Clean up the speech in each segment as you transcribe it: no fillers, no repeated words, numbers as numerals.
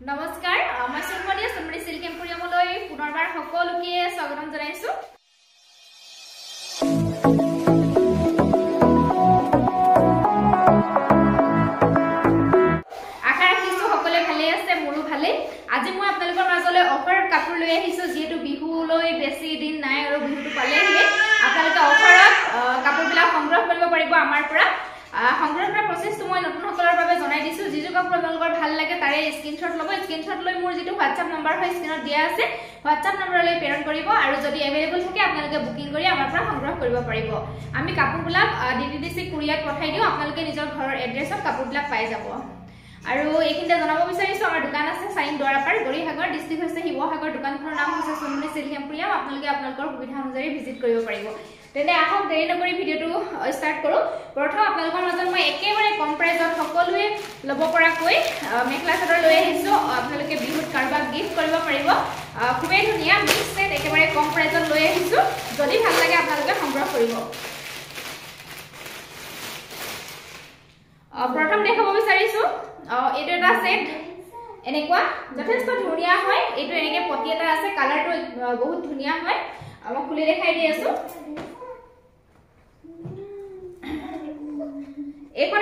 নমস্কাৰ মই সুমনি সিল্ক এম্পোৰিয়ামলৈ পুনৰবাৰ সকলোকে স্বাগতম জনাইছো আশা ৰাখিছো সকলোৱে ভালে আছে মোৰো ভালে আজি মই আপোনালোকৰ মাজলৈ অফাৰ কাপোৰ লৈ আহিছো যেটো বিহুলৈ বেছি দিন নাই আৰু বিহুটো পালে আহিলে আপোনালোকে অফাৰত কাপোৰবিলাক সংগ্ৰহ কৰিব পাৰিব আমাৰ পৰা সংগ্ৰহ কৰা প্ৰচেছটো মই নতুন সকলৰ বাবে জনাই দিছো যিজো কাপোৰ আপোনালোকৰ ভাল লাগে তাৰে স্ক্ৰিনশ্বট ল'ব স্ক্ৰিনশ্বট লৈ মোৰ যেটো WhatsApp নম্বৰ হয় স্ক্ৰিনত দিয়া আছে WhatsApp নম্বৰলৈ প্ৰেৰণ কৰিব আৰু যদি এভেইলেবল থাকে আপোনালোকে বুকিং কৰি আমাৰ পৰা সংগ্ৰহ কৰিব পাৰিব আমি কাপোৰবিলাক DTDC কুৰিয়াৰত পঠাই দিও আপোনালোকে নিজৰ ঘৰৰ এড্ৰেছত কাপোৰবিলাক পাই যাব আৰু এইখিনিতে জনাব বিচাৰিছো আমাৰ দোকান আছে সাইন দৰাপাৰ গৰিহাগৰ ডিস্ট্ৰিক্ট হৈছে হিবহাগৰ দোকানখনৰ নাম হৈছে সুমনি সিল্ক এম্পোৰিয়াম আপোনালোকে আপোনালোকৰ সুবিধা অনুযায়ী ভিজিট কৰিব পাৰিব তেনে আহক দেৰি নকৰি ভিডিওটো ষ্টাৰ্ট কৰো প্ৰথম আপোনালোকৰ মাজত মই একেবাৰে কম প্ৰাইজত সকলোৱে ল'ব পৰাকৈ মেখেলা চাদৰ লৈ আহিছো আপোনালোকে বিহুত কাৰোবাক গিফট কৰিব পাৰিব খুবেই ধুনীয়া মিক্স সেট একেবাৰে কম প্ৰাইজত লৈ আহিছো যদি ভাল লাগে আপোনালোকে সংগ্ৰহ কৰিব প্ৰথম দেখাব বিচাৰিছো এটো এটা সেট এনেকুৱা যথেষ্ট ধুনীয়া হয় এটো এনেকে পটি এটা আছে কালাৰটো বহুত ধুনীয়া হয় মই খুলি দেখাই দি আছো এখন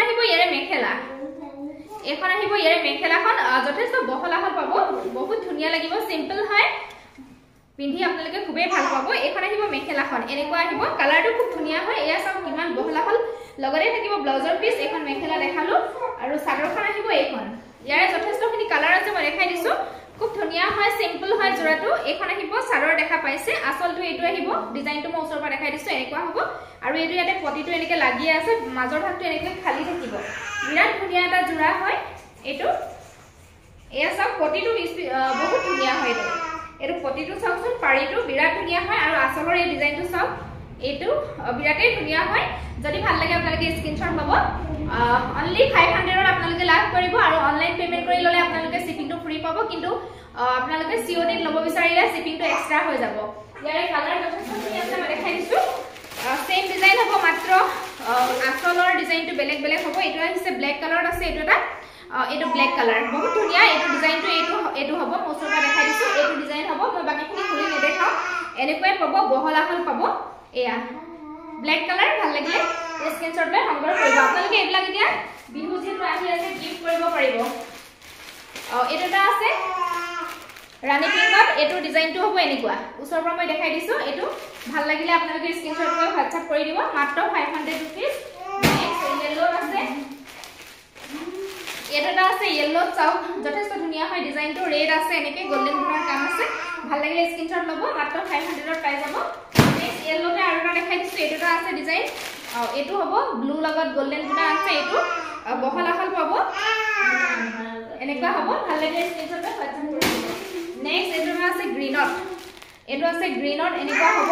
আহিব ইয়াৰে মেখেলাখন যথেষ্ট বহলাহল পাব বহুত ধুনীয়া লাগিব সিম্পল হয় পিন্ধি আপোনালোকে খুবেই ভাল পাব এখন আহিব মেখেলাখন এনেকুৱা আহিব কালাৰটো খুব ধুনীয়া হয় এয়া সব কিমান বহলাহল লগতে থাকিব ব্লাউজৰ পিস এখন মেখেলা দেখালো আৰু চাদৰখন আহিব এইখন ইয়াৰে যথেষ্টখিনি কালাৰ আছে মই দেখাই দিছো খুব ধুনীয়া হয় সিম্পল হয় জোৰাটো এখন আহিব চাদৰ দেখা পাইছে আসলটো এটো আহিব ডিজাইনটো মই ওচৰৰ পৰা দেখাই দিছো এনেকুৱা হ'ব আৰু এটো ইয়াতে পটিটো এনেকে লাগি আছে মাজৰ ভাগটো এনেকে খালি থাকিব বিৰাট ধুনীয়া এটা জোৰা হয় এটো এয়া সব পটিটো বহুত ধুনীয়া হয় এটো পটিটো চাওকচোন পাৰিটো বিৰাট ধুনীয়া হয় আৰু আসলৰ এই ডিজাইনটো চাওক এটো বিৰাটেই ধুনীয়া হয় যদি ভাল লাগে আপোনালোকে স্ক্ৰিনশ্বট ল'ব অনলি 500 ৰ আপোনালোকে লাভ কৰিব আৰু অনলাইন পেমেন্ট কৰি ললে আপোনালোকে শিপিংটো ফ্ৰী পাব কিন্তু আপোনালোকে COD ল'ব বিচাৰিলে শিপিংটো এক্সট্ৰা হৈ যাব ইয়াৰে কালাৰ যথেষ্ট ধুনীয়া আছে মই দেখাই দিছো সেম ডিজাইন হ'ব মাত্ৰ আসলৰ ডিজাইনটো বেলেগ বেলেগ হ'ব এটো আছে ব্ল্যাক কালাৰত আছে এটো এটা এটো ব্ল্যাক কালাৰ বহুত ধুনীয়া এটো ডিজাইনটো এটো হ'ব মই ওচৰৰ পৰা দেখাই দিছো এটো ডিজাইন হ'ব মই বাকিখিনি খুলি নেদেখাও এনেকৈ পাব বহলাহল পাব এয়া ব্ল্যাক কালাৰ ভাল লাগিলে স্ক্ৰিনশ্বট লৈ সংগ্ৰহ কৰিব আপোনালোকে এইবিলাক এতিয়া বিহু যেটো আহি আছে গিফট কৰিব পাৰিব এটো এটা আছে ৰাণী পিংকত এটো ডিজাইনটো হ'ব এনেকুৱা ওচৰৰ পৰা মই দেখাই দিছো এটো ভাল লাগিলে আপোনালোকে স্ক্ৰিনশ্বট লৈ WhatsApp কৰি দিব মাত্ৰ 500 रुपीस নেক্সট ইয়েলো আছে এটো এটা আছে ইয়েলো চাওক যথেষ্ট ধুনীয়া হয় ডিজাইনটো ৰেড আছে এনেকে গোল্ডেন কালাৰ কাম আছে ভাল লাগিলে স্ক্ৰিনশ্বট ল'ব মাত্ৰ 500 ত পাই যাব নেক্সট ইয়েলোতে আৰু এটা দেখাই দিছো এটো এটা আছে ডিজাইন এটো হ'ব ব্লু লগত গোল্ডেন গুণা আছে এটো বহলাহল পাব এনেকুৱা হ'ব ভাল লাগিলে স্ক্ৰিনশ্বট লৈ WhatsApp কৰি দিব নেক্সট এটো আছে গ্ৰীনত এনেকুৱা হ'ব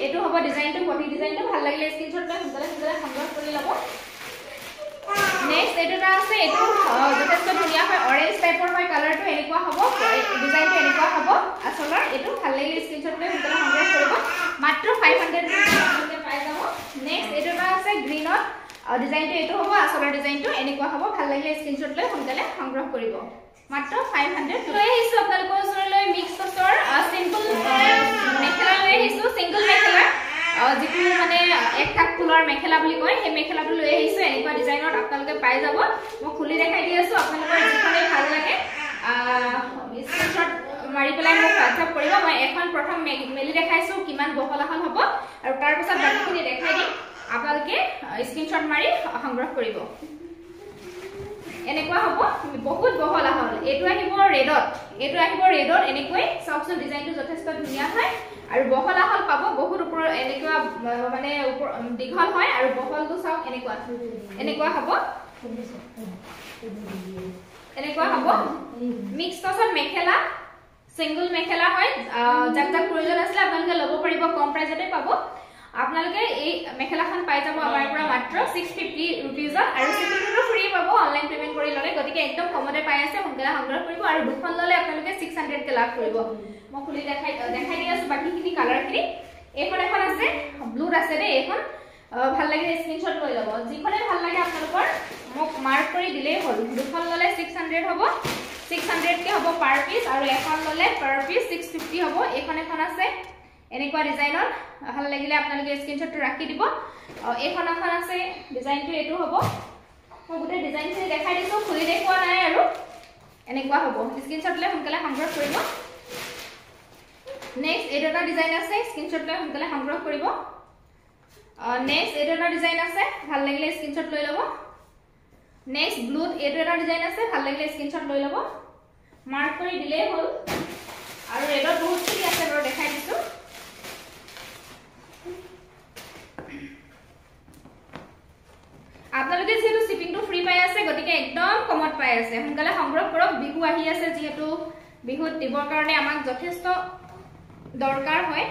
এটো হ'ব ডিজাইনটো পটি ডিজাইনটো ভাল লাগিলে স্ক্ৰিনশ্বট লৈ সোনকালে সংগ্ৰহ কৰি ল'ব নেক্সট এটো আছে এটো যথেষ্ট ধুনীয়া হয় অৰেঞ্জ টাইপৰ হয় কালাৰটো এনেকুৱা হ'ব ডিজাইনটো এনেকুৱা হ'ব আসলৰ এটো ভাল লাগিলে স্ক্ৰিনশ্বট লৈ সোনকালে সংগ্ৰহ কৰিব মাত্ৰ 500 আপোনালোকে পাই যাব নেক্সট এটো আছে গ্ৰীনত ডিজাইনটো এটো হ'ব আসলৰ ডিজাইনটো এনেকুৱা হ'ব ভাল লাগিলে স্ক্ৰিনশ্বট লৈ সোনকালে সংগ্ৰহ কৰিব মাত্ৰ 500 লৈ আহিছো আপোনালোকৰ ওচৰলৈ মিক্স টছৰ সিম্পল মেখেলা লৈ আহিছো সিঙ্গল মেখেলা যেটো মানে এক কাপ ফুলৰ মেখেলা বুলি কয় সেই মেখেলাটো লৈ আহিছো এনেকুৱা ডিজাইনত আপোনালোকে পাই যাব মই খুলি দেখাই দি আছো আপোনালোকৰ যিখনে ভাল লাগে স্ক্ৰিনশ্বট মাৰি পেলাই মোক WhatsApp কৰিব মই এখন প্ৰথম মেলি দেখাইছো কিমান বহলাহল হ'ব আৰু তাৰ পিছত বাকিখিনি দেখাই দিম আপোনালোকে স্ক্ৰিনশ্বট মাৰি সংগ্ৰহ কৰিব এনেকুৱা হ'ব বহুত বহলাহল এটো আহিব ৰেডত এনেকৈ চাওকচোন ডিজাইনটো যথেষ্ট ধুনীয়া হয় আৰু বহলাহল পাব বহুত ওপৰ এনেকুৱা মানে দীঘল হয় আৰু বহলটো চাওক এনেকুৱা হ'ব মিক্স টছত মেখেলা সিঙ্গল মেখেলা হয় যাক প্ৰয়োজন আছে আপোনালোকে ল'ব পাৰিব কম প্ৰাইজতে পাব আপোনালোকে এই মেখেলাখন পাই যাব আমাৰ পৰা মাত্ৰ 650 रुपीसত আৰু শিপিংটো ফ্ৰী পাব অনলাইন পেমেন্ট কৰি ললে গতিকে একদম কমতে পাই আছে সোনকালে সংগ্ৰহ কৰিব আৰু দুখন ললে আপোনালোকে 600 কে লাভ কৰিব মই খুলি দেখাই দি আছো বাকিখিনি কালাৰখিনি এখন আছে ব্লুত আছে দে এখন ভাল লাগে স্ক্ৰিনশ্বট লৈ ল'ব যিখনে ভাল লাগে আপোনালোকৰ মোক মাৰ্ক কৰি দিলেই হ'ল দুখন ললে 600 হ'ব 600 কে হ'ব পাৰ পিস আৰু এখন ললে পাৰ পিস 650 হ'ব এখন আছে এনেকুৱা ডিজাইনৰ ভাল লাগিলে আপোনালোকে স্ক্ৰিনশ্বটটো ৰাখি দিব এখন আছে ডিজাইনটো এটো হ'ব মই গুটে ডিজাইনখিনি দেখাই দিছো খুলি দেখুৱা নাই আৰু এনেকুৱা হ'ব স্ক্ৰিনশ্বট লৈ সোনকালে সংগ্ৰহ কৰিব নেক্সট এটা ডিজাইন আছে স্ক্ৰিনশ্বট লৈ সোনকালে সংগ্ৰহ কৰিব নেক্সট এটা ডিজাইন আছে ভাল লাগিলে স্ক্ৰিনশ্বট লৈ ল'ব নেক্সট ব্লুত এটা ডিজাইন আছে ভাল লাগিলে স্ক্ৰিনশ্বট লৈ ল'ব মাৰ্ক কৰি দিলে হ'ল আৰু ৰেডত বহুত কি আছে মই দেখাই দিছো আপোনালোকে যেহেতু শিপিংটো ফ্ৰী পাই আছে গতিকে একদম কমত পাই আছে সোনকালে সংগ্ৰহ কৰক বিহু আহি আছে যেহেতু বিহুত দিবৰ কাৰণে আমাক যথেষ্ট দৰকাৰ হয়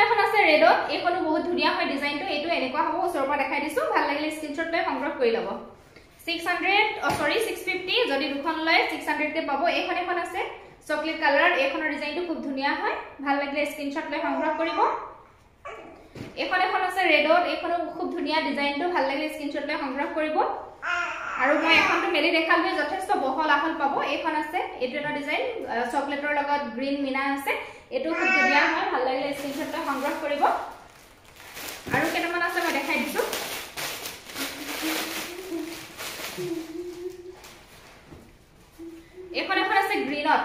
এখন আছে ৰেডত এখনো বহুত ধুনিয়া হয় ডিজাইনটো এটো এনেকুৱা হ'ব ওচৰৰ পৰা দেখাই দিছো ভাল লাগিলে স্ক্ৰিনশ্বট লৈ সংগ্ৰহ কৰি ল'ব 650 যদি দুখন লয় 600 কে পাব এখন আছে চকলেট কালাৰ এখনৰ ডিজাইনটো খুব ধুনিয়া হয় ভাল লাগিলে স্ক্ৰিনশ্বট লৈ সংগ্ৰহ কৰিব এখন আছে ৰেডত এখনো খুব ধুনিয়া ডিজাইনটো ভাল লাগিলে স্ক্ৰিনশ্বট লৈ সংগ্ৰহ কৰিব আৰু মই এখনটো মেলি দেখালবে যথেষ্ট বহল আহল পাব এখন আছে এটো এটা ডিজাইন চকলেটৰ লগত গ্ৰীন মিনা আছে এটো খুব ধুনিয়া হয় ভাল লাগিলে স্ক্ৰিনশ্বট লৈ সংগ্ৰহ কৰিব আৰু কেনেমান আছে মই দেখাই দিছো এখন আছে গ্ৰীনত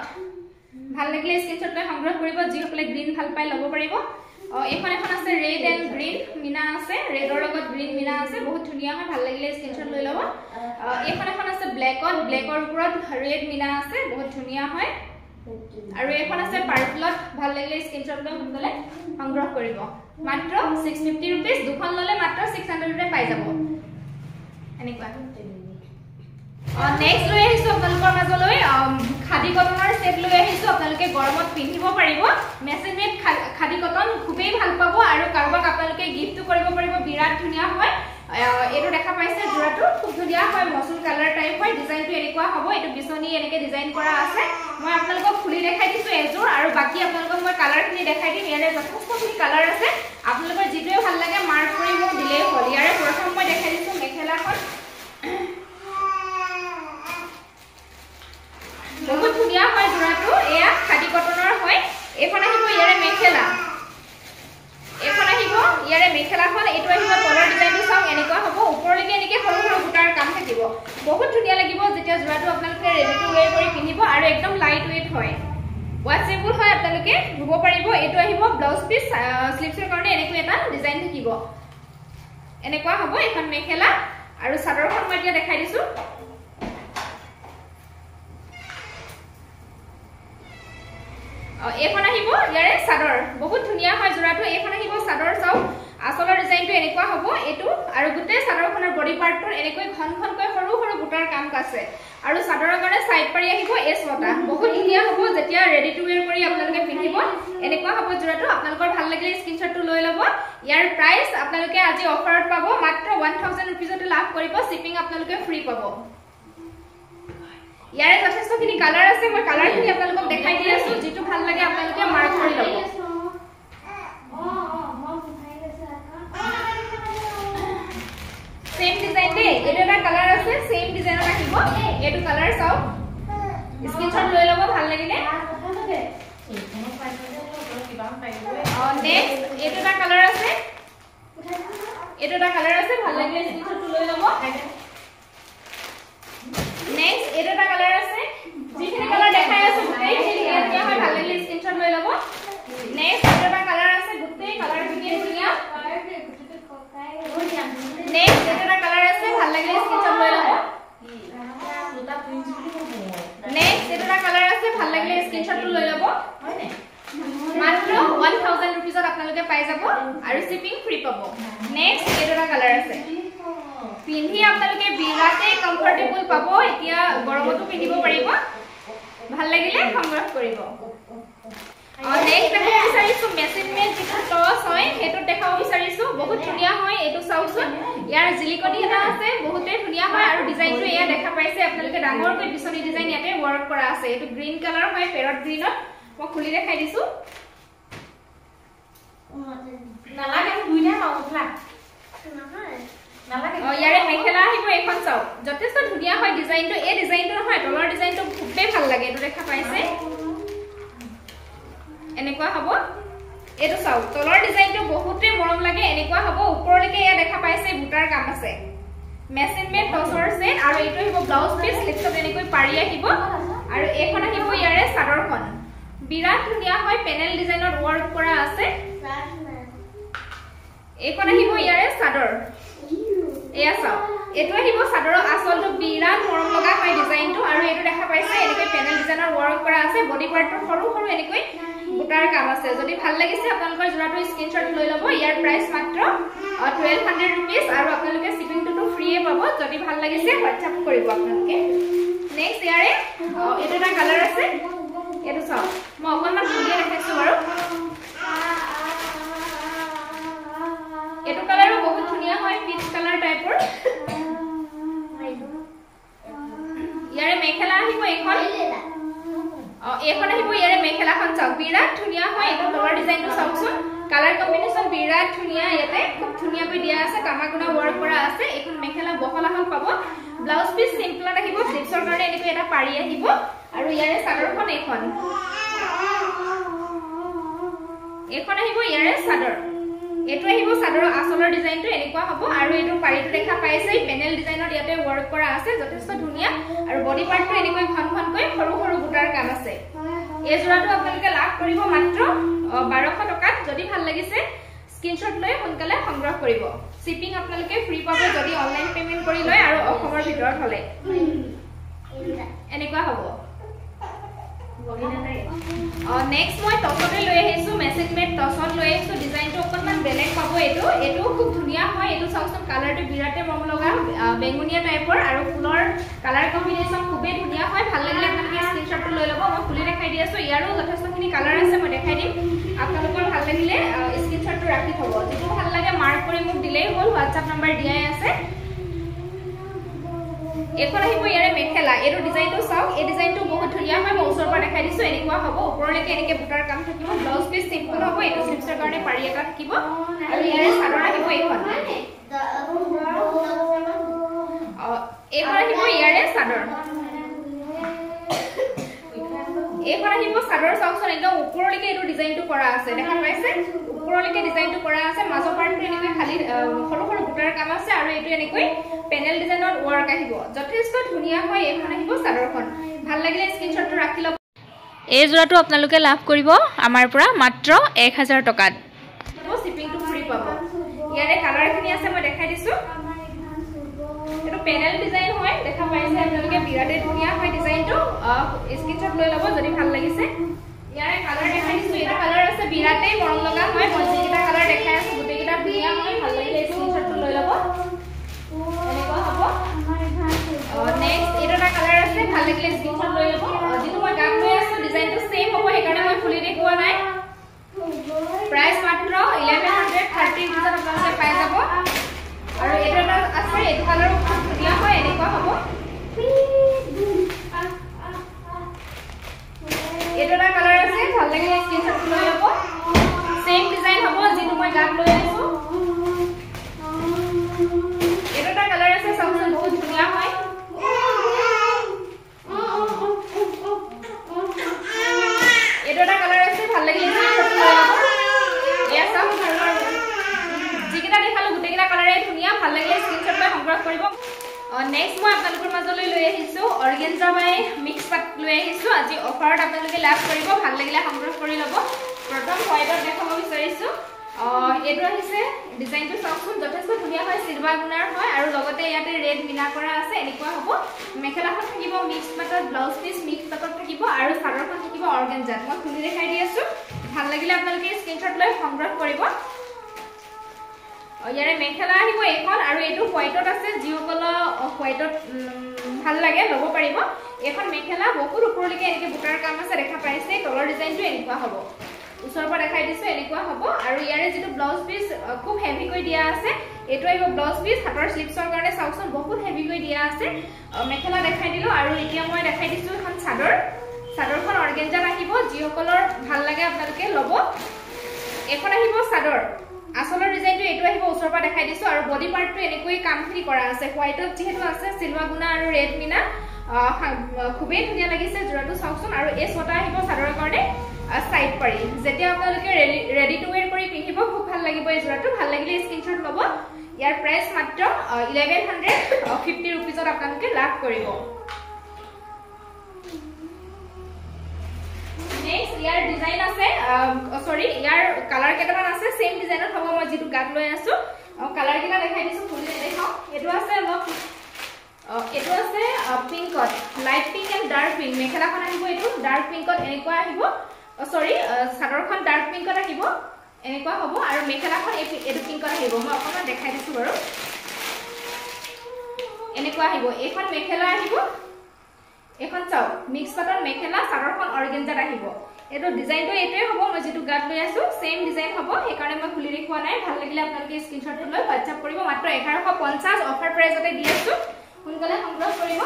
ভাল লাগিলে স্ক্ৰিনশ্বট লৈ সংগ্ৰহ কৰিব যিসকলে গ্ৰীন ভাল পাই ল'ব পাৰিব এখন আছে ৰেড এণ্ড গ্ৰীন মিনা আছে ৰেডৰ লগত গ্ৰীন মিনা আছে বহুত ধুনিয়া হয় ভাল লাগিলে স্ক্ৰিনশ্বট লৈ ল'ব এখন আছে ব্লেকৰ ওপৰত ৰেড মিনা আছে বহুত ধুনিয়া হয় আৰু এখন আছে পাৰ্পলত ভাল লাগিলে স্ক্ৰিনশ্বট লৈ সোনকালে সংগ্ৰহ কৰিব মাত্ৰ 650 रुपीस দুখন ললে মাত্ৰ 600 ৰে পাই যাব এনেকুৱা নেক্সট লৈ আহিছো আপোনালোকৰ মাজলৈ খাদি কটনৰ সেট লৈ আহিছো আপোনালোকে গৰমত পিন্ধিব পাৰিব মেচিন মেড খাদি কটন খুবেই ভাল পাব আৰু কাৰোবাক আপোনালোকে গিফ্ট কৰিব পাৰিব বিৰাট ধুনিয়া হয় এটো দেখা পাইছে জোৰাটো খুব ধুনিয়া হয় মসুল কালাৰ টাইপ হয় ডিজাইনটো এনেকুৱা হ'ব এটো বিছনি এনেকে ডিজাইন কৰা আছে মই আপোনালোকক খুলি দেখাই দিছো এজোৰ আৰু বাকি আপোনালোকক মই কালাৰখিনি দেখাই দিম ইয়াৰে যথেষ্টখিনি কালাৰ আছে আপোনালোকৰ যিটোৱে ভাল লাগে মাৰ্ক কৰি মোক দিলেই হ'ল ইয়াৰে প্ৰথম মই দেখাই দিছো মেখেলাখন বহুত ধুনিয়া হয় জোৰাটো এয়া খাদি কটনৰ হয় এখন আহিব ইয়াৰে মেখেলা এখন আহিব ইয়াৰে মেখেলাখন এটো আহিব তলৰ ডিজাইনটো চাওক এনেকুৱা হ'ব ওপৰলৈকে এনেকে সৰু সৰু বুটাৰ কাম থাকিব বহুত ধুনিয়া লাগিব যেতিয়া জোৰাটো আপোনালোকে ৰেডি টু ওয়্যাৰ কৰি পিন্ধিব আৰু একদম লাইট ওয়েট হয় ওয়াশেবল হয় আপোনালোকে ধুব পাৰিব এটো আহিব ব্লাউজ পিস স্লিভছৰ কাৰণে এনেকৈ এটা ডিজাইন থাকিব এনেকুৱা হ'ব এখন মেখেলা আৰু চাদৰখন মই এতিয়া দেখাই দিছো এখন আহিব ইয়াৰে চাদৰ বহুত ধুনিয়া হয় জোৰাটো এখন আহিব চাদৰ চাও আসলৰ ডিজাইনটো এনেকুৱা হ'ব এটো আৰু গুটে চাদৰখনৰ বডি পাৰ্টৰ এনেকৈ ঘনকৈ সৰু সৰু বুটাৰ কাম আছে আৰু চাদৰৰ কাৰণে সাইড পাৰি আহিব এস বটা বহুত ধুনিয়া হ'ব যেতিয়া ৰেডি টু ওয়্যাৰ কৰি আপোনালোকে পিন্ধিব এনেকুৱা হ'ব জোৰাটো আপোনালোকৰ ভাল লাগিলে স্ক্ৰিনশ্বটটো লৈ ল'ব ইয়াৰ প্ৰাইস আপোনালোকে আজি অফাৰত পাব মাত্ৰ 1000 रुपीसতে লাভ কৰিব শিপিং আপোনালোকে ফ্ৰী পাব ইয়াৰে যথেষ্টখিনি কালাৰ আছে মই কালাৰখিনি আপোনালোকক দেখাই দি আছো যেটো ভাল লাগে আপোনালোকে মাৰ্ক কৰি ল'ব सेम डिजाइन दे एटा कलर আছে सेम डिजाइन ৰাখিব এটো কালাৰ চাও স্ক্ৰিনশ্বট লৈ ল'ব ভাল লাগিলে নেক্সট এটা কালাৰ আছে ভাল লাগিলে স্ক্ৰিনশ্বট লৈ ল'ব নেক্সট এটা কালাৰ আছে যিখিনি কালাৰ দেখাই আছো গোটেই খিনি হয় ভাল লাগিলে স্ক্ৰিনশ্বট লৈ ল'ব নেক্সট এটা কালাৰ আছে গোটেই কালাৰ খিনি ধুনিয়া नेक्स्ट এটা কালার আছে ভাল লাগিলে স্ক্রিনশ্বট লৈ লব নেক্সট এটা কালার আছে ভাল লাগিলে স্ক্রিনশ্বটটো লৈ লব হয় নে মাত্ৰ 1000 रुपीसত আপোনালোকে পাই যাব আৰু শিপিং ফ্ৰী পাব নেক্সট এটা কালাৰ আছে পিন্ধি আপোনালোকে বিৰাতে কমফৰ্টেবল পাব এতিয়া গৰমতো পিন্ধিব পাৰিব ভাল লাগিলে সংগ্ৰহ কৰিব नेक्स्ट देखो বিচাৰিছো মেচিন মেড যেটো টস হয় হেটো দেখাও বিচাৰিছো বহুত ধুনিয়া হয় এটো চাওছুন ইয়াৰ জিলিকনি এটা আছে বহুতে ধুনিয়া হয় আৰু ডিজাইনটো এয়া দেখা পাইছে আপোনালোকে ডাঙৰকৈ বিছনি ডিজাইন ইয়াতে ওয়াৰ্ক কৰা আছে এটো গ্ৰীন কালাৰ হয় পেৰট গ্ৰীনত মই খুলি দেখাই দিছো নালাগে এখন চাও যথেষ্ট ধুনিয়া হয় ডিজাইনটো এই ডিজাইনটো নহয় তলৰ ডিজাইনটো খুবেই ভাল লাগে এটো দেখা পাইছে এনেকুৱা হ'ব এটো চাও তলৰ ডিজাইনটো বহুতে মৰম লাগে এনেকুৱা হ'ব ওপৰলৈকে এয়া দেখা পাইছে বুটাৰ কাম আছে মেচিন মেড টছৰ সেট আৰু এটো হ'ব ব্লাউজ পিস লিপছত এনেকৈ পাৰি আহিব আৰু এখন আহিব ইয়াৰে চাদৰখন বিৰাট ধুনিয়া হয় পেনেল ডিজাইনত ওয়াৰ্ক কৰা আছে এখন আহিব ইয়াৰে চাদৰ এয়া চাও এটো আহিব চাদৰৰ আচলটো বিৰাট মৰম লগা হয় ডিজাইনটো আৰু এটো দেখা পাইছে এনেকৈ পেনেল ডিজাইনৰ ওয়াৰ্ক কৰা আছে বডি পাৰ্টৰ সৰু সৰু এনেকৈ বুটাৰ কাম আছে যদি ভাল লাগিছে আপোনালোকৰ জোৰাটো স্ক্ৰিনশ্বট লৈ ল'ব ইয়াৰ প্ৰাইস মাত্ৰ 1200 रुपीस আৰু আপোনালোকে শিপিংটো ফ্ৰীয়ে পাব যদি ভাল লাগিছে WhatsApp কৰিব আপোনালোকে নেক্সট ইয়াৰে এটা কালাৰ আছে এটো চাও মই অকনমান ধুনিয়া দেখাইছো বাৰু এটো কালাৰো বহুত ধুনিয়া হয় পিচ কালাৰ টাইপৰ ইয়াৰে মেখেলা আহিব এখন এখন আহিব ইয়াৰে মেখেলাখন চাও বিৰাট ধুনিয়া হয় এটো তলৰ ডিজাইনটো চাওকচোন কালাৰ কম্বিনেশন বিৰাট ধুনিয়া ইয়াতে খুব ধুনিয়াকৈ দিয়া আছে কামাগুনা ওয়াৰ্ক কৰা আছে এখন মেখেলা বহলাখন পাব ব্লাউজ পিস সিম্পলত আহিব স্লিপছৰ কাৰণে এনেকৈ এটা পাৰি আহিব আৰু ইয়াৰে চাদৰখন এখন আহিব ইয়াৰে চাদৰ এটো আহিব চাদৰৰ আচলৰ ডিজাইনটো এনেকুৱা হ'ব আৰু এটো পাৰিটো দেখা পাইছে পেনেল ডিজাইনত ইয়াতে ওয়াৰ্ক কৰা আছে যথেষ্ট ধুনিয়া আৰু বডি পাৰ্টটো এনেকৈ ঘন ঘনকৈ সৰু সৰু বুটাৰ কাম আছে এই জোৰাটো আপোনালোকে লাভ কৰিব মাত্ৰ 1200 টকাত যদি ভাল লাগিছে স্ক্ৰিনশ্বট লৈ সোনকালে সংগ্ৰহ কৰিব শিপিং আপোনালোকে ফ্ৰী পাব যদি অনলাইন পেমেন্ট কৰি লয় আৰু অসমৰ ভিতৰত হলে এনেকুৱা হ'ব নেক্সট মই টছতে লৈ আহিছো মেচিন মেড টছত লৈ আহিছো ডিজাইনটো অকনমান বেলেগ পাব এটো খুব ধুনিয়া হয় এটো চাওকচোন কালাৰটো বিৰাটে মৰম লগা বেঙুনিয়া টাইপৰ আৰু ফুলৰ কালাৰ কম্বিনেশন খুবেই ধুনিয়া হয় ভাল লাগিলে আপোনালোকে স্ক্ৰিনশ্বটটো লৈ ল'ব মই খুলি দেখাই দি আছো ইয়াৰো যথেষ্টখিনি কালাৰ আছে মই দেখাই দিম আপোনালোকৰ ভাল লাগিলে স্ক্ৰিনশ্বটটো ৰাখি থব যেটো ভাল লাগে মাৰ্ক কৰি মোক দিলেই হ'ল WhatsApp নম্বৰ দিয়াই আছে এখন আহিব ইয়াৰে মেখেলা এটো ডিজাইনটো চাওক এই ডিজাইনটো বহুত ধুনিয়া হয় মই ওচৰৰ পৰা দেখাই দিছো এনেকুৱা হ'ব ওপৰলৈকে এনেকৈ বুটাৰ কাম থাকিব ব্লাউজ পিস সিম্পল হ'ব এটো স্লিপছৰ কাৰণে পাৰি এটা থাকিব আৰু ইয়াৰে চাদৰ আহিব এখন আহিব ইয়াৰে চাদৰ এখন আহিব চাদৰ চাওকচোন একদম ওপৰলৈকে এটো ডিজাইনটো কৰা আছে দেখা পাইছে ওপৰলৈকে ডিজাইনটো কৰা আছে মাজৰ পাৰ্টটো এনেকৈ খালি সৰু সৰু বুটাৰ কাম আছে আৰু এটো এনেকৈ পেনেল ডিজাইনত ওয়াৰ্ক আহিব যথেষ্ট ধুনিয়া হয় এখন আহিব চাদৰখন ভাল লাগিলে স্ক্ৰিনশ্বটটো ৰাখি লব এই জোৰাটো আপোনালোকে লাভ কৰিব আমাৰ পৰা মাত্ৰ 1000 টকাত শিপিংটো ফ্ৰী পাব ইয়াৰে কালাৰখিনি আছে মই দেখাই দিছো এটো পেনেল ডিজাইন হয় দেখা পাইছে আপোনালোকে বিৰাটে ধুনিয়া হয় ডিজাইনটো স্ক্ৰিনশ্বট লৈ ল'ব যদি ভাল লাগিছে ইয়াৰে কালাৰ দেখাই দিছো এটা কালাৰ আছে বিৰাটে মৰম লগা হয় মই যেটা কালাৰ দেখাই আছো গুটেকিটা ধুনিয়া হয় ভাল লাগিলে স্ক্ৰিনশ্বটটো লৈ ল'ব এনেকুৱা হ'ব নেক্সট এটা কালাৰ আছে ভাল লাগিলে স্ক্ৰিনশ্বট লৈ ল'ব যেটো মই গাত লৈ আছো ডিজাইনটো সেম হ'ব সেইকাৰণে মই খুলি দেখুৱা নাই প্ৰাইস মাত্ৰ 1130 ভিতৰত আপোনালোকে পাই যাব আৰু এটা আছে এটো কালাৰ খুব ধুনিয়া হয় এনেকুৱা হ'ব এটা কালাৰ আছে ভাল লাগিলে স্ক্ৰিনশ্বট লৈ ল'ব সেম ডিজাইন হ'ব যেটো মই গাত লৈ আছো এটা কালাৰ আছে চাওকচোন বহুত ধুনিয়া হয় এটা কালাৰ আছে ভাল লাগিলে স্ক্ৰিনশ্বট লৈ ল'ব এয়া চাওক যিকেইটা দেখালো গুটেকিটা কালাৰে ধুনিয়া ভাল লাগিলে স্ক্ৰিনশ্বট লৈ সংগ্ৰহ কৰিব নেক্সট মই আপোনালোকৰ মাজলৈ লৈ আহিছো অৰ্গেনজা বাই মিক্স পাট লৈ আহিছো আজি অফাৰত আপোনালোকে লাভ কৰিব ভাল লাগিলে সংগ্ৰহ কৰি ল'ব প্ৰথম হোৱাইটত দেখাব বিচাৰিছো এটো আহিছে ডিজাইনটো চাওকচোন যথেষ্ট ধুনিয়া হয় সিলভাৰ গুণাৰ হয় আৰু লগতে ইয়াতে ৰেড মিনা কৰা আছে এনেকুৱা হ'ব মেখেলাখন থাকিব মিক্স পাটত ব্লাউজ পিস মিক্স পাটত থাকিব আৰু চাদৰখন থাকিব অৰ্গেনজাত মই খুলি দেখাই দি আছো ভাল লাগিলে আপোনালোকে স্ক্ৰিনশ্বট লৈ সংগ্ৰহ কৰিব ইয়াৰে মেখেলা আহিব এখন আৰু এটো হোৱাইটত আছে যিসকল হোৱাইটত ভাল লাগে ল'ব পাৰিব এখন মেখেলা বহুত ওপৰলৈকে এনেকৈ বুটাৰ কাম আছে দেখা পাইছে তলৰ ডিজাইনটো এনেকুৱা হ'ব ওচৰৰ পৰা দেখাই দিছো এনেকুৱা হ'ব আৰু ইয়াৰে যেটো ব্লাউজ পিস খুব হেভি কৈ দিয়া আছে এটো আহিব ব্লাউজ পিস হাতৰ স্লিপছৰ কাৰণে চাওকচোন বহুত হেভি কৈ দিয়া আছে মেখেলা দেখাই দিলো আৰু এতিয়া মই দেখাই দিছো এখন চাদৰখন অৰ্গেনজাত আহিব যিসকলৰ ভাল লাগে আপোনালোকে ল'ব এখন আহিব চাদৰ আচলৰ ডিজাইনটো এটো আহিব ওচৰৰ পৰা দেখাই দিছো আৰু বডি পাৰ্টটো এনেকৈ কামখিনি কৰা আছে হোৱাইটত যেহেতু আছে চিলভাৰ গুণা আৰু ৰেড মিনা খুবেই ধুনীয়া লাগিছে জোৰাটো চাওকচোন আৰু এই ছটা আহিব চাদৰৰ কাৰণে সাইড পাৰি যেতিয়া আপোনালোকে ৰেডি টু ওয়্যাৰ কৰি পিন্ধিব খুব ভাল লাগিব এই জোৰাটো ভাল লাগিলে স্ক্ৰিনশ্বট ল'ব ইয়াৰ প্ৰাইস মাত্ৰ 1150 रुपीसত আপোনালোকে লাভ কৰিব নেক্সট ইয়াৰ ডিজাইন আছে সৰি ইয়াৰ কালাৰ কেটামান আছে সেম ডিজাইনত হ'ব মই যেটো গাত লৈ আছো কালাৰ কিটা দেখাই দিছো খুলি দেখাও এটো আছে অলপ এটো আছে পিংকত light pink and dark pink মেখেলাখন আহিব এটো ডাৰ্ক পিংকত এনেকুৱা আহিব সৰি সাদৰখন ডাৰ্ক পিংকত আহিব এনেকুৱা হ'ব আৰু মেখেলাখন এটো পিংকত আহিব মই অকমান দেখাই দিছো বাৰু এনেকুৱা আহিব এখন মেখেলা আহিব এখন চাও মিক্স পাটৰ মেখেলা সাদৰখন অৰ্গেঞ্জাত আহিব এটো ডিজাইনটো এটোই হ'ব মই যেটো গাত লৈ আছো সেম ডিজাইন হ'ব এই কাৰণে মই খুলি দেখুৱা নাই ভাল লাগিলে আপোনালোকে স্ক্ৰিনশ্বটটো লৈ WhatsApp কৰিব মাত্ৰ 1150 অফাৰ প্ৰাইসতে দি আছো সোনকালে সংগ্ৰহ কৰিব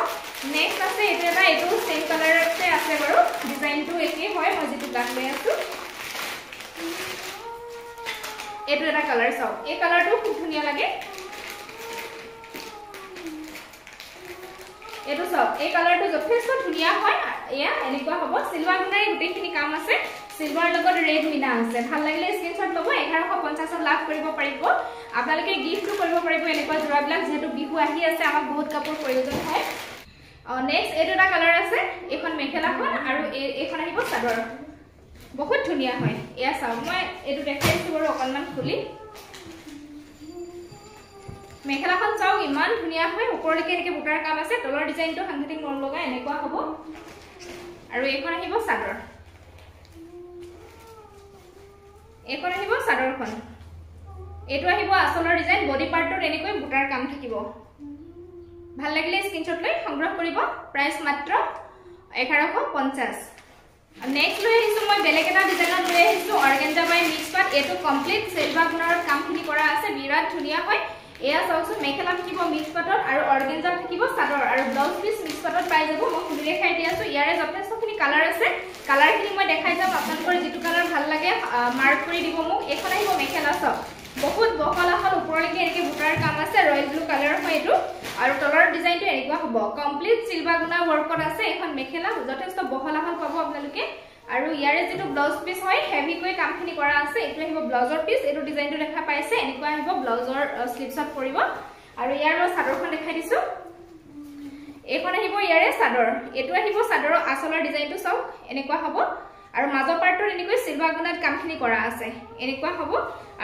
নেক্সট আছে এটা এটো সেম কালাৰতে আছে বাৰু ডিজাইনটো একেই হয় মই যেটো গাত লৈ আছো এটো এটা কালাৰ চাও এই কালাৰটো খুব ধুনীয়া লাগে এটো সব এই কালাৰটো যথেষ্ট ধুনীয়া হয় এয়া এনেকুৱা হ'ব সিলভাৰ গুণাই গুটেখিনি কাম আছে সিলভাৰ লগত ৰেড মিনা আছে ভাল লাগিলে স্ক্ৰিনশ্বট ল'ব 1150 লাভ কৰিব পাৰিব আপোনালোকে গিফ্টটো কৰিব পাৰিব এনেকুৱা জোৰাবিলাক যেহেতু বিহু আহি আছে আমাক বহুত কাপোৰ প্ৰয়োজন হয় নেক্সট এটো এটা কালাৰ আছে এখন মেখেলাখন আৰু এখন আহিব চাদৰ বহুত ধুনীয়া হয় এয়া চাও মই এটো দেখাই দিছো বাৰু অকনমান খুলি মেখেলাখন চাও ইমান ধুনীয়া হয় ওপৰলৈকে এনেকে বুটাৰ কাম আছে তলৰ ডিজাইনটো সাংঘাতিক মন লগা এনেকুৱা হ'ব আৰু এইখন আহিব চাদৰ এইখন আহিব চাদৰখন এটো আহিব আসলৰ ডিজাইন বডি পাৰ্টত এনেকৈ বুটাৰ কাম থাকিব ভাল লাগিলে স্ক্ৰিনশ্বট লৈ সংগ্ৰহ কৰিব প্ৰাইস মাত্ৰ 1150 নেক্সট লৈ আহিছো মই বেলেগ এটা ডিজাইনত লৈ আহিছো অৰ্গেঞ্জা বাই মিক্স পাট এটো কমপ্লিট সিলভাৰ গুণৰ কামখিনি কৰা আছে বিৰাট ধুনীয়া হয় এয়া চাওকচোন মেখেলা থাকিব মিক্স পাটত আৰু অৰ্গেঞ্জা থাকিব চাদৰ আৰু ব্লাউজ পিস মিক্স পাটত পাই যাব মই খুলি দেখাই দি আছো ইয়াৰে যথেষ্টখিনি কালাৰ আছে কালাৰখিনি মই দেখাই যাম আপোনালোকৰ যেটো কালাৰ ভাল লাগে মাৰ্ক কৰি দিব মোক এখন আহিব মেখেলা চাওক বহুত বহল আহল ওপৰলৈকে এনেকে বুটাৰ কাম আছে ৰয়েল ব্লু কালাৰ হয় এটো আৰু তলৰ ডিজাইনটো এনেকুৱা হ'ব কমপ্লিট সিলভাৰ গুণা ওয়াৰ্কত আছে এখন মেখেলা যথেষ্ট বহল আহল পাব আপোনালোকে আৰু ইয়াৰে যেটো ব্লাউজ পিস হয় হেভি কৈ কামখিনি কৰা আছে এটো আহিব ব্লাউজৰ পিস এটো ডিজাইনটো দেখা পাইছে এনেকুৱা আহিব ব্লাউজৰ স্লিপছত পৰিব আৰু ইয়াৰ চাদৰখন দেখাই দিছো এখন আহিব ইয়াৰে চাদৰ এটো আহিব চাদৰৰ আসলৰ ডিজাইনটো চাওক এনেকুৱা হ'ব আৰু মাজৰ পাৰ্টৰ এনেকৈ সিলভাৰ গুণাত কামখিনি কৰা আছে এনেকুৱা হ'ব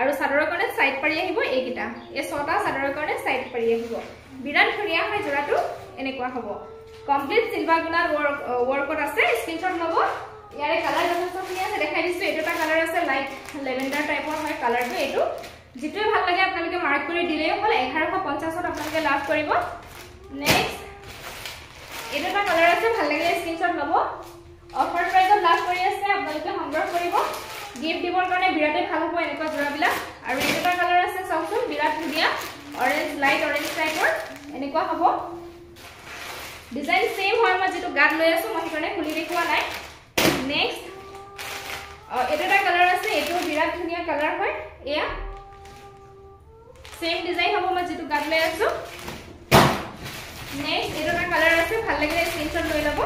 আৰু চাদৰৰ কাৰণে সাইড পাৰি আহিব এইকিটা এই ছটা চাদৰৰ কাৰণে সাইড পাৰি আহিব বিৰাট ধুনীয়া হয় জোৰাটো এনেকুৱা হ'ব কমপ্লিট সিলভাৰ গুণাত ওয়াৰ্কত আছে স্ক্ৰিনশ্বট ল'ব ইয়াৰে কালাৰ যথেষ্টখিনি আছে দেখাই দিছো এটো এটা কালাৰ আছে লাইট লেভেণ্ডাৰ টাইপৰ হয় কালাৰটো এটো যেটোই ভাল লাগে আপোনালোকে মাৰ্ক কৰি দিলেই হ'ল 1150ত আপোনালোকে লাভ কৰিব নেক্সট এটো এটা কালাৰ আছে ভাল লাগিলে স্ক্ৰিনশ্বট ল'ব অফাৰ প্ৰাইসত লাভ কৰি আছে আপোনালোকে সংগ্ৰহ কৰিব গিফট দিবৰ কাৰণে বিৰাটেই ভাল হ'ব এনেকুৱা জোৰাবিলাক আৰু এটো এটা কালাৰ আছে চাওকচোন বিৰাট ধুনীয়া অৰেঞ্জ লাইট অৰেঞ্জ টাইপৰ এনেকুৱা হ'ব ডিজাইন সেম হয় মই যেটো গাত লৈ আছো মই সেইকাৰণে খুলি দেখুৱা নাই নেক্সট এটো এটা কালাৰ আছে এটো বিৰাট ধুনীয়া কালাৰ হয় এয়া সেম ডিজাইন হ'ব মই যেটো গাত লৈ আছো নেক্সট এটো এটা কালাৰ আছে ভাল লাগিলে স্ক্ৰিনশ্বট লৈ ল'ব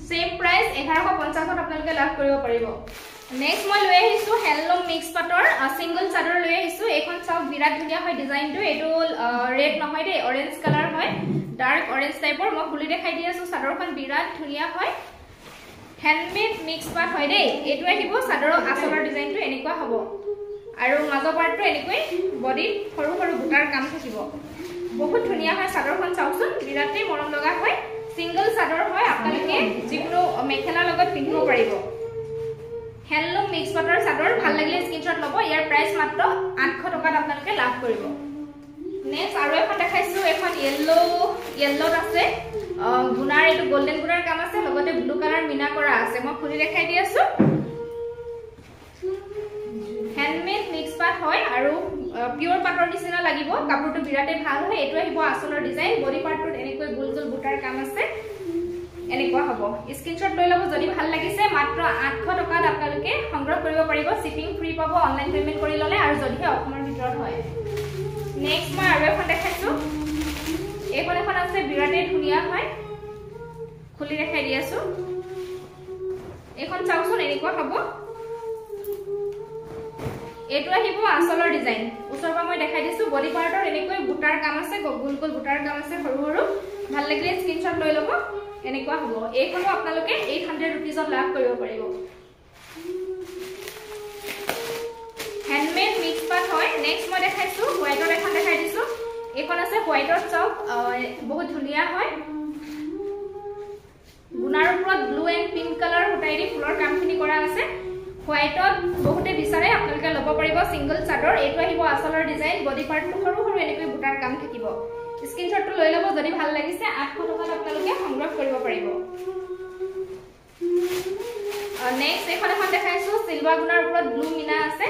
সেম প্ৰাইস 1150ত আপোনালোকে লাভ কৰিব পাৰিব নেক্সট মই লৈ আহিছো হ্যান্ডলুম মিক্স পাটৰ সিঙ্গল চাদৰ লৈ আহিছো এখন চাওক বিৰাট ধুনীয়া হয় ডিজাইনটো এটো ৰেড নহয় দে অৰেঞ্জ কালাৰ হয় ডাৰ্ক অৰেঞ্জ টাইপৰ মই খুলি দেখাই দি আছো চাদৰখন বিৰাট ধুনীয়া হয় হ্যান্ডমেড মিক্স পাট হয় দে এটো আহিব চাদৰৰ আসলৰ ডিজাইনটো এনেকুৱা হ'ব আৰু মাজৰ পাৰ্টটো এনেকৈ বডি সৰু সৰু বুটাৰ কাম থাকিব বহুত ধুনীয়া হয় চাদৰখন চাওকচোন বিৰাটেই মৰম লগা হয় সিঙ্গল চাদৰ হয় আপোনালোকে যিকোনো মেখেলা লগত পিন্ধিব পাৰিব হ্যান্ডলুম মিক্স পাটৰ চাদৰ ভাল লাগিলে স্ক্ৰিনশ্বট ল'ব ইয়াৰ প্ৰাইস মাত্ৰ 800 টকাত আপোনালোকে লাভ কৰিব নেক্সট আৰু এখন দেখাইছো এখন ইয়েল্লোত আছে গুণাৰ এটো গোল্ডেন গুণাৰ কাম আছে লগতে ব্লু কালাৰ মিনা কৰা আছে মই খুলি দেখাই দি আছো হ্যান্ডমেড মিক্স পাট হয় আৰু পিওৰ পাটৰ নিচিনা লাগিব কাপোৰটো বিৰাটে ভাল হয় এটো আহিব আসলৰ ডিজাইন বডি পাৰ্টত এনেকৈ গোল গোল বুটাৰ কাম আছে এনেকুৱা হ'ব স্ক্ৰিনশ্বট লৈ ল'ব যদি ভাল লাগিছে মাত্ৰ 800 টকাত আপোনালোকে সংগ্ৰহ কৰিব পাৰিব শিপিং ফ্ৰী পাব অনলাইন পেমেন্ট কৰি ল'লে আৰু যদিহে অসমৰ ভিতৰত হয় নেক্সট মই আৰু এখন দেখাইছো এইখন এখন আছে বিৰাটে ধুনীয়া হয় খুলি দেখাই দি আছো এখন চাওকচোন এনেকুৱা হ'ব এটো আহিব আঁচলৰ ডিজাইন ওচৰপা মই দেখাই দিছো বডি পাৰ্টৰ এনেকৈ বুটাৰ কাম আছে গোল গোল বুটাৰ কাম আছে সৰু সৰু ভাল লাগিলে স্ক্ৰিনশ্বট লৈ ল'ব এনেকুৱা হ'ব এইখনো আপোনালোকে 800 रुपीसত লাভ কৰিব পাৰিব হ্যান্ডমেড মিক্স পাট হয় নেক্সট মই দেখাইছো হোৱাইটৰ এখন দেখাই দিছো এইখন আছে হোৱাইটৰ চক বহুত ধুনীয়া হয় গুণাৰ ওপৰত ব্লু এণ্ড পিংক কালাৰ উঠাই দি ফুলৰ কামখিনি কৰা আছে হোৱাইটত বহুতে বিচাৰে আপোনালোকে ল'ব পাৰিব সিঙ্গল চাদৰ এইটো আহিব আঁচলৰ ডিজাইন বডি পাৰ্টটো সৰু সৰু এনেকৈ বুটাৰ কাম থাকিব স্ক্ৰিনশ্বটটো লৈ ল'ব যদি ভাল লাগিছে 800 টকাত আপোনালোকে সংগ্ৰহ কৰিব পাৰিব নেক্সট এখন দেখাইছো সিলভাৰ গুণাৰ ওপৰত ব্লু মিনা আছে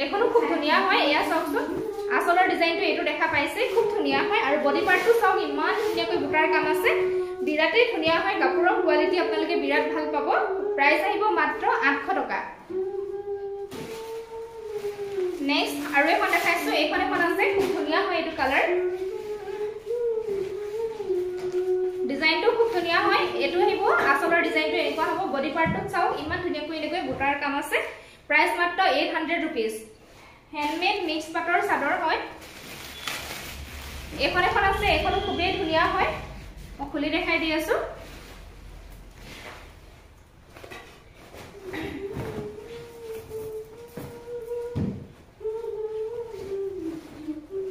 এখনো খুব ধুনীয়া হয় এয়া চাওকচোন আঁচলৰ ডিজাইনটো এইটো দেখা পাইছে খুব ধুনীয়া হয় আৰু বডি পাৰ্টটো চাওক ইমান ধুনীয়াকৈ বুটাৰ কাম আছে বিৰাটে ধুনীয়া হয় কাপোৰৰ কোৱালিটি আপোনালোকে বিৰাট ভাল পাব প্ৰাইস আহিব মাত্ৰ 800 টকা নেক্সট আৰু এখন দেখাইছো এইখন আছে খুব ধুনীয়া হয় এইটো কালাৰ ডিজাইনটো খুব ধুনীয়া হয় এইটো আহিব আঁচলৰ ডিজাইনটো এনেকুৱা হ'ব বডি পাৰ্টটো চাওক ইমান ধুনীয়াকৈ এনেকৈ বুটাৰ কাম আছে প্ৰাইস মাত্ৰ 800 रुपीस হ্যান্ডমেড মিক্স পাটৰ চাদৰ হয় এখন আছে এখন খুবেই ধুনীয়া হয় মই খুলি দেখাই দি আছো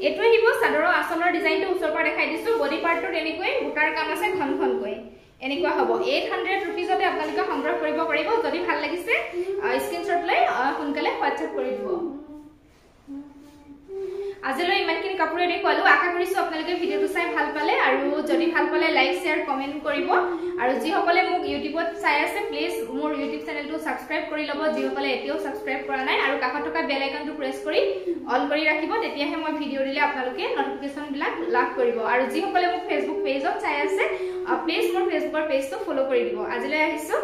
এটো আহিব চাদৰৰ আঁচলৰ ডিজাইনটো ওচৰপা দেখাই দিছো বডি পাৰ্টটো এনেকৈ বুটাৰ কাম আছে ঘন ঘনকৈ এনেকুৱা হ'ব 800 रुपीसতে আপোনালোকে সংগ্ৰহ কৰিব পাৰিব যদি ভাল লাগিছে স্ক্ৰিনশ্বট লৈ সোনকালে হোৱাটছআপ কৰি দিব আজিলৈ ইমানখিনি কাপোৰে দেখুৱালো আশা কৰিছো আপোনালোকে ভিডিওটো চাই ভাল পালে আৰু যদি ভাল পালে লাইক শেয়াৰ কমেন্ট কৰিব আৰু যিসকলে মোক ইউটিউবত চাই আছে প্লিজ মোৰ ইউটিউব চেনেলটো সাবস্ক্ৰাইব কৰি ল'ব যিসকলে এতিয়াও সাবস্ক্ৰাইব কৰা নাই আৰু কাষত থকা বেল আইকনটো প্ৰেছ কৰি অল কৰি ৰাখিব তেতিয়াহে মই ভিডিও দিলে আপোনালোকে নটিফিকেশন বিলাক লাভ কৰিব আৰু যিসকলে মোক ফেসবুক পেজত চাই আছে প্লিজ মোৰ ফেসবুকৰ পেজটো ফলো কৰি দিব আজিলৈ আহিছো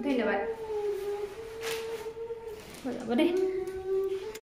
ধন্যবাদ